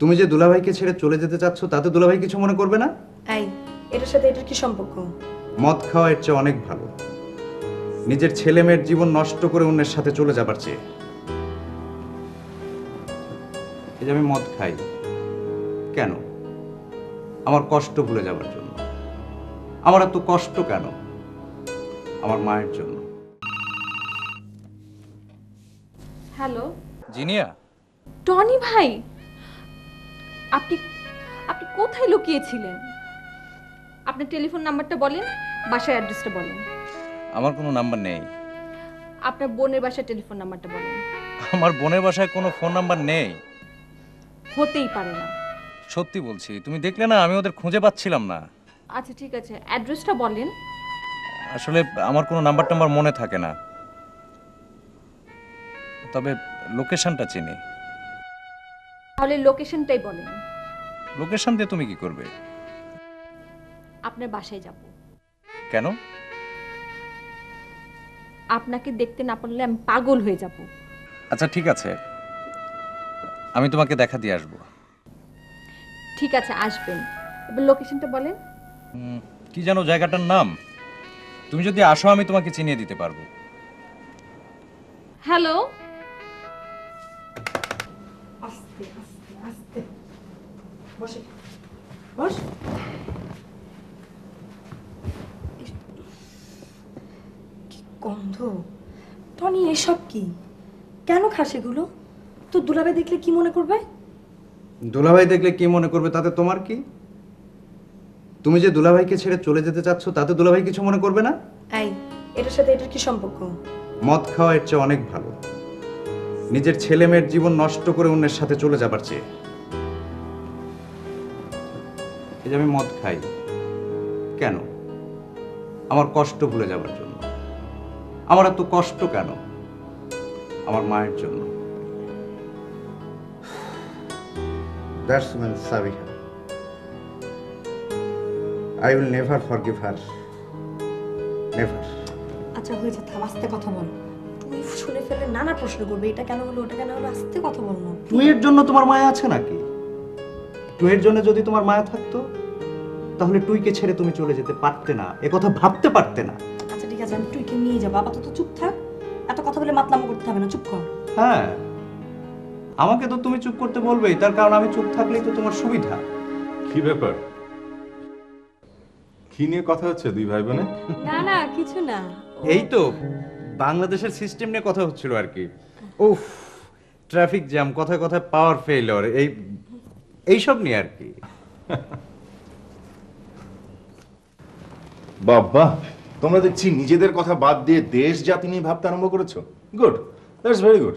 তুমি যে দুলাভাইকে ছেড়ে চলে যেতে চাচ্ছ তাতে দুলাভাই কিছু মনে করবে না? এই এটার সাথে এটার কি সম্পর্ক? মদ খাওয়া এর চেয়ে অনেক ভালো, নিজের ছেলে মেয়ের জীবন নষ্ট করে অন্যের সাথে চলে যাবার চেয়ে। এই যে আমি মদ খাই কেন? আমার কষ্ট ভুলে যাবার জন্য। আমার এত কষ্ট কেন? আমার মায়ের জন্য। হ্যালো জিনিয়া, টনি ভাই, আপনি আপনি কোথায় লুকিয়েছিলেন? আপনার টেলিফোন নাম্বারটা বলেন, বাসার অ্যাড্রেসটা বলেন। আমার কোনো নাম্বার নেই। আপনার বোনের বাসার টেলিফোন নাম্বারটা বলেন। আমার বোনের বাসায় কোনো ফোন নাম্বার নেই। হতেই পারে না। সত্যি বলছি, তুমি দেখলে না আমি ওদের খুঁজে পাচ্ছিলাম না। আচ্ছা ঠিক আছে, অ্যাড্রেসটা বলেন। আসলে আমার কোনো নাম্বার টাম্বার মনে থাকে না, তবে লোকেশনটা চিনি। তাহলে লোকেশনটাই বলেন। লোকেশন দিয়ে তুমি কি করবে? আপনার বাসায় যাব। কেন? আপনাকে দেখতে না পারলে আমি পাগল হয়ে যাব। আচ্ছা ঠিক আছে, আমি তোমাকে দেখা দিয়ে আসবো। ঠিক আছে, আসবেন। এবার লোকেশনটা বলেন। কি জানো জায়গাটার নাম? তুমি যদি আসো আমি তোমাকে চিনিয়ে দিতে পারবো। হ্যালো, আস্তে আস্তে আস্তে বসে বস। কি গন্ধ! টনি, এসব কি? কেন খাস এগুলো? তো দুলাভাই দেখলে কি মনে করবে? দুলাভাই দেখলে কি মনে করবে তাতে তোমার কি? তুমি যে দুলাভাইকে ছেড়ে চলে যেতে চাচ্ছ তাতে দুলাভাই কিছু মনে করবে না? এই এটার সাথে এটার কি সম্পর্ক? মদ খাওয়া এর চেয়ে অনেক ভালো, নিজের ছেলে মেয়ের জীবন নষ্ট করে অন্যের সাথে চলে যাবার চেয়ে। এই যে আমি মদ খাই কেন? আমার কষ্ট ভুলে যাবার জন্য। আমার এত কষ্ট কেন? আমার মায়ের জন্য। That's when Sabiha. I will never forgive her. Never. আচ্ছা হয়েছে, থাম, আস্তে কথা বল। তুই শুনে ফেলে নানা প্রশ্ন করবে, এটা কেন হলো ওটা কেন হলো, আস্তে কথা বল না। টুইয়ের জন্য তোমার মায়া আছে নাকি? টুইয়ের জন্য যদি তোমার মায়া থাকতো তাহলে টুইকে ছেড়ে তুমি চলে যেতে পারতে না, এ কথা ভাবতে পারতে না। আচ্ছা ঠিক আছে, আমি টুইকে নিয়ে যাবো, আপাতত চুপ থাক। এত কথা বলে মাতলামো করতে হবে না, চুপ কর। হ্যাঁ, আমাকে তো তুমি চুপ করতে বলবেই, তার কারণ আমি চুপ থাকলেই তো তোমার সুবিধা। কি ব্যাপার? কি নিয়ে কথা হচ্ছে দুই ভাই বোনে? না না, কিছু না। এই তো বাংলাদেশের সিস্টেম নিয়ে কথা হচ্ছিল আর কি। উফ, ট্রাফিক জ্যাম, কথায় কথায় পাওয়ার ফেলিওর, এইসব নিয়ে আর কি। বাবা, তোমরা দেখছি নিজেদের কথা বাদ দিয়ে দেশ জাতি নিয়ে ভাবতে আরম্ভ করেছো। Good, that's very good.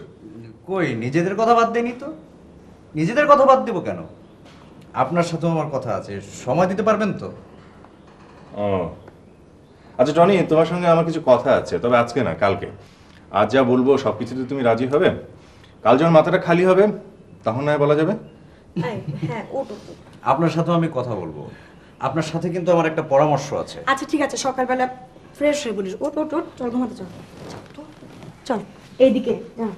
কই, নিজেদের কথা বাদ দেয়নি তো। নিজেদের কথা বাদ দেবো কেন? আপনার সাথেও আমার কথা আছে, সময় দিতে পারবেন তো? ও আচ্ছা টনি, তোমার সঙ্গে আমার কিছু কথা আছে, তবে আজকে না, কালকে। আজ যা বলবো সবকিছুতে তুমি রাজি হবে? কাল যখন মাথাটা খালি হবে তখন নয় বলা যাবে। হ্যাঁ, ওটো। আপনার সাথেও আমি কথা বলবো। আপনার সাথে কিন্তু আমার একটা পরামর্শ আছে। আচ্ছা ঠিক আছে, সকালবেলা ফ্রেশ হয়ে বলিস। ওট ওট ওট, চল ঘুমাতে চল। চল তো, চল এইদিকে যা।